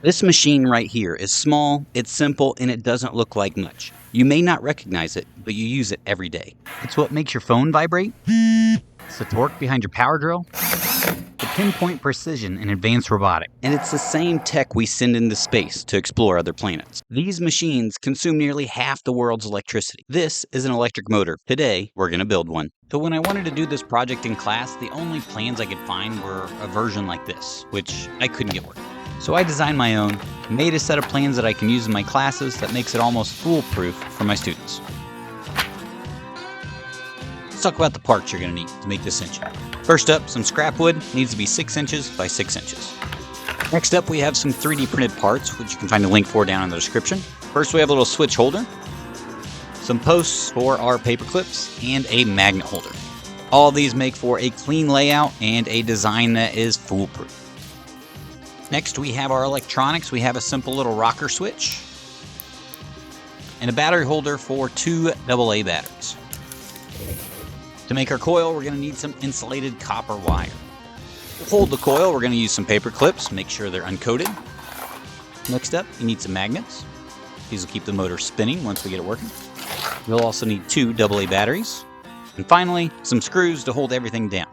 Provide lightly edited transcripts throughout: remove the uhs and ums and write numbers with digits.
This machine right here is small, it's simple, and it doesn't look like much. You may not recognize it, but you use it every day. It's what makes your phone vibrate. It's the torque behind your power drill. The pinpoint precision in advanced robotics. And it's the same tech we send into space to explore other planets. These machines consume nearly half the world's electricity. This is an electric motor. Today, we're going to build one. So when I wanted to do this project in class, the only plans I could find were a version like this, which I couldn't get working. So I designed my own, made a set of plans that I can use in my classes that makes it almost foolproof for my students. Let's talk about the parts you're going to need to make this engine. First up, some scrap wood needs to be 6 inches by 6 inches. Next up, we have some 3D printed parts, which you can find a link for down in the description. First, we have a little switch holder, some posts for our paper clips, and a magnet holder. All of these make for a clean layout and a design that is foolproof. Next, we have our electronics. We have a simple little rocker switch and a battery holder for 2 AA batteries. To make our coil, we're going to need some insulated copper wire. To hold the coil, we're going to use some paper clips. Make sure they're uncoated. Next up, you need some magnets. These will keep the motor spinning once we get it working. You'll also need 2 AA batteries. And finally, some screws to hold everything down.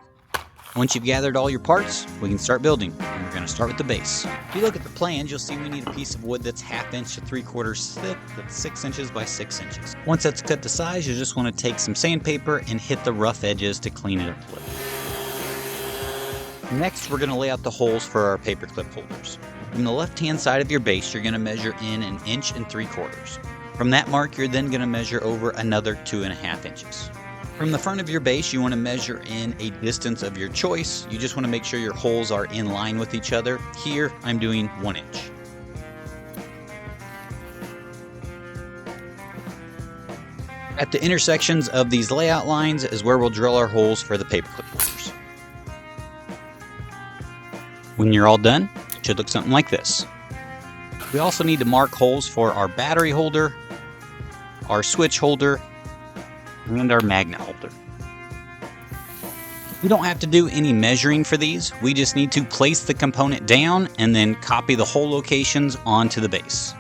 Once you've gathered all your parts, we can start building. And we're going to start with the base. If you look at the plans, you'll see we need a piece of wood that's 1/2 inch to 3/4 thick, that's 6 inches by 6 inches. Once that's cut to size, you just want to take some sandpaper and hit the rough edges to clean it up a little. Next, we're going to lay out the holes for our paper clip holders. From the left-hand side of your base, you're going to measure in 1 3/4 inches. From that mark, you're then going to measure over another 2.5 inches. From the front of your base, you want to measure in a distance of your choice. You just want to make sure your holes are in line with each other. Here, I'm doing 1 inch. At the intersections of these layout lines is where we'll drill our holes for the paperclip holders. When you're all done, it should look something like this. We also need to mark holes for our battery holder, our switch holder, and our magnet holder. You don't have to do any measuring for these. We just need to place the component down and then copy the hole locations onto the base.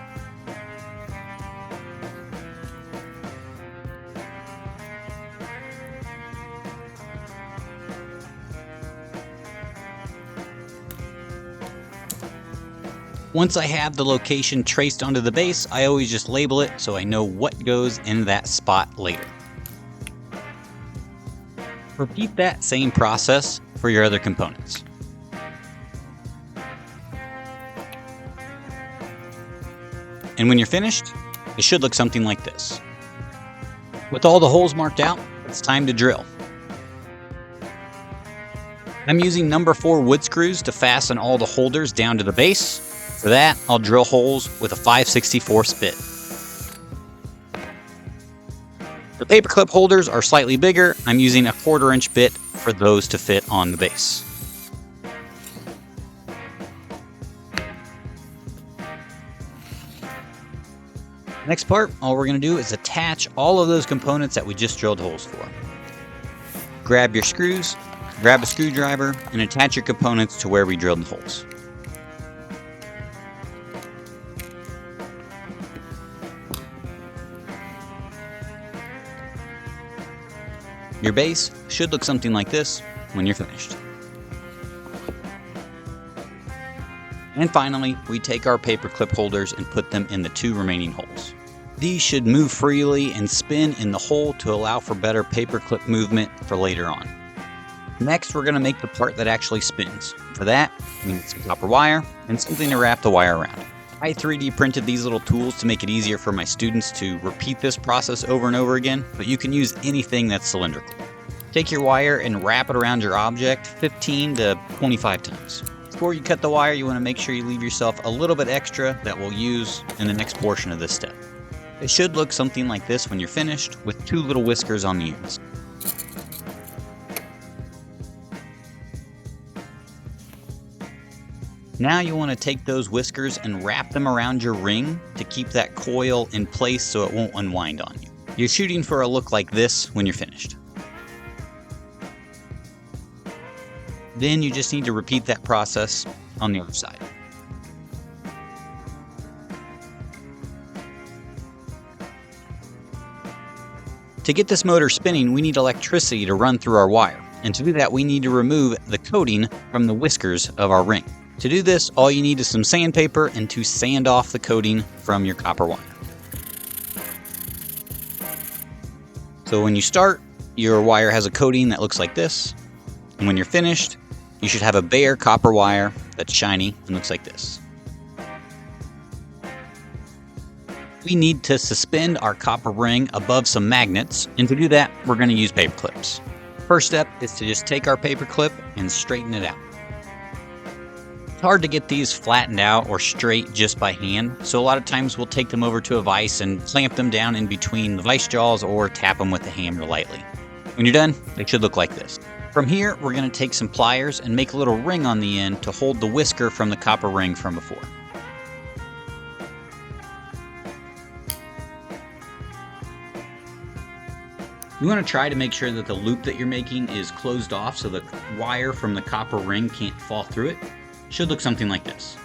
Once I have the location traced onto the base, I always just label it so I know what goes in that spot later. Repeat that same process for your other components. And when you're finished, it should look something like this. With all the holes marked out, it's time to drill. I'm using number 4 wood screws to fasten all the holders down to the base. For that, I'll drill holes with a 5/64 bit. The paperclip holders are slightly bigger. I'm using a 1/4 inch bit for those to fit on the base. Next part, all we're going to do is attach all of those components that we just drilled holes for. Grab your screws, grab a screwdriver, and attach your components to where we drilled the holes. Your base should look something like this when you're finished. And finally, we take our paper clip holders and put them in the 2 remaining holes. These should move freely and spin in the hole to allow for better paper clip movement for later on. Next, we're going to make the part that actually spins. For that, we need some copper wire and something to wrap the wire around. I 3D printed these little tools to make it easier for my students to repeat this process over and over again, but you can use anything that's cylindrical. Take your wire and wrap it around your object 15 to 25 times. Before you cut the wire, you want to make sure you leave yourself a little bit extra that we'll use in the next portion of this step. It should look something like this when you're finished, with 2 little whiskers on the ends. Now you want to take those whiskers and wrap them around your ring to keep that coil in place so it won't unwind on you. You're shooting for a look like this when you're finished. Then you just need to repeat that process on the other side. To get this motor spinning, we need electricity to run through our wire. And to do that, we need to remove the coating from the whiskers of our ring. To do this, all you need is some sandpaper and to sand off the coating from your copper wire. So when you start, your wire has a coating that looks like this. And when you're finished, you should have a bare copper wire that's shiny and looks like this. We need to suspend our copper ring above some magnets, and to do that, we're going to use paper clips. First step is to just take our paper clip and straighten it out. It's hard to get these flattened out or straight just by hand, so a lot of times we'll take them over to a vise and clamp them down in between the vise jaws or tap them with a hammer lightly. When you're done, they should look like this. From here, we're going to take some pliers and make a little ring on the end to hold the whisker from the copper ring from before. You want to try to make sure that the loop that you're making is closed off so the wire from the copper ring can't fall through it. Should look something like this.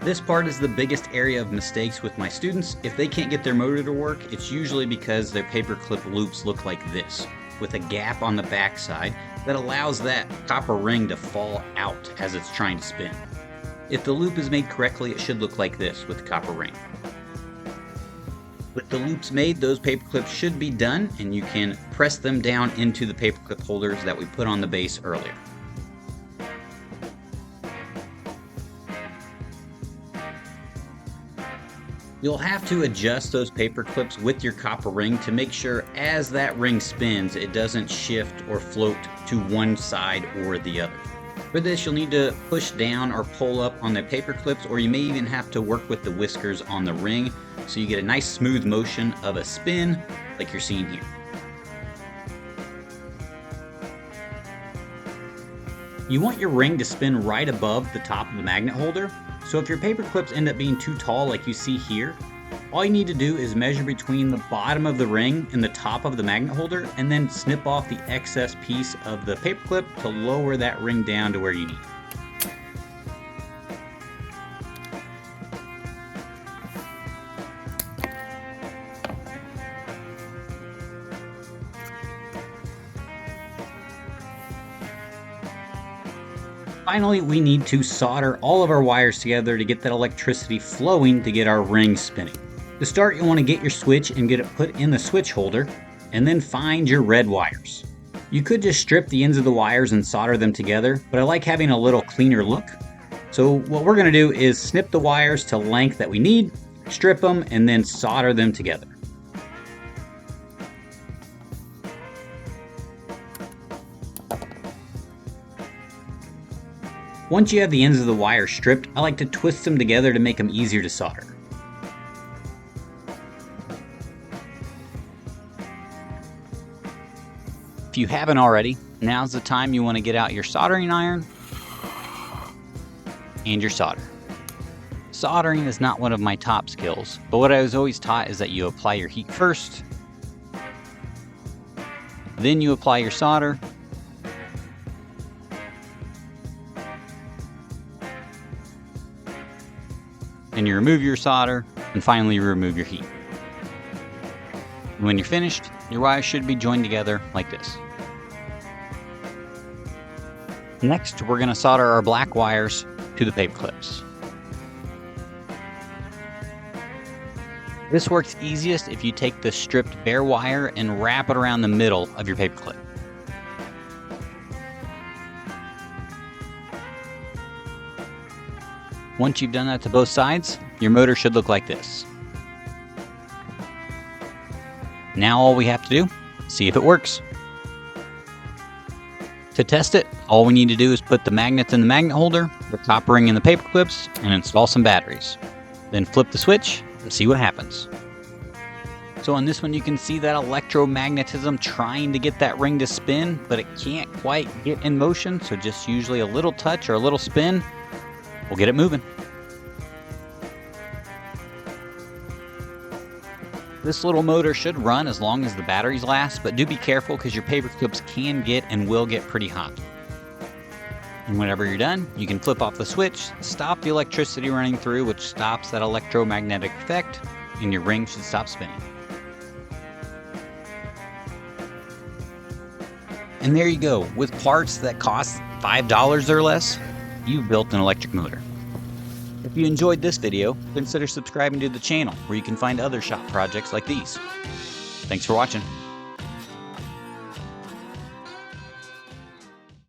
This part is the biggest area of mistakes with my students. If they can't get their motor to work, it's usually because their paper clip loops look like this, with a gap on the back side that allows that copper ring to fall out as it's trying to spin. If the loop is made correctly, it should look like this with the copper ring. With the loops made, those paper clips should be done, and you can press them down into the paper clip holders that we put on the base earlier. You'll have to adjust those paper clips with your copper ring to make sure as that ring spins, it doesn't shift or float to one side or the other. For this, you'll need to push down or pull up on the paper clips, or you may even have to work with the whiskers on the ring so you get a nice smooth motion of a spin like you're seeing here. You want your ring to spin right above the top of the magnet holder, so if your paper clips end up being too tall like you see here, all you need to do is measure between the bottom of the ring and the top of the magnet holder and then snip off the excess piece of the paper clip to lower that ring down to where you need. Finally, we need to solder all of our wires together to get that electricity flowing to get our ring spinning. To start, you'll want to get your switch and get it put in the switch holder, and then find your red wires. You could just strip the ends of the wires and solder them together, but I like having a little cleaner look. So what we're going to do is snip the wires to length that we need, strip them, and then solder them together. Once you have the ends of the wire stripped, I like to twist them together to make them easier to solder. If you haven't already, now's the time you want to get out your soldering iron and your solder. Soldering is not one of my top skills, but what I was always taught is that you apply your heat first, then you apply your solder, and you remove your solder, and finally you remove your heat. And when you're finished, your wires should be joined together like this. Next, we're going to solder our black wires to the paper clips. This works easiest if you take the stripped bare wire and wrap it around the middle of your paper clip. Once you've done that to both sides, your motor should look like this. Now all we have to do is see if it works. To test it, all we need to do is put the magnets in the magnet holder, the copper ring in the paper clips, and install some batteries. Then flip the switch and see what happens. So on this one you can see that electromagnetism trying to get that ring to spin, but it can't quite get in motion, so just usually a little touch or a little spin will get it moving. This little motor should run as long as the batteries last, but do be careful because your paper clips can get and will get pretty hot. And whenever you're done, you can flip off the switch, stop the electricity running through, which stops that electromagnetic effect, and your ring should stop spinning. And there you go. With parts that cost $5 or less, you've built an electric motor. If you enjoyed this video, consider subscribing to the channel where you can find other shop projects like these. Thanks for watching.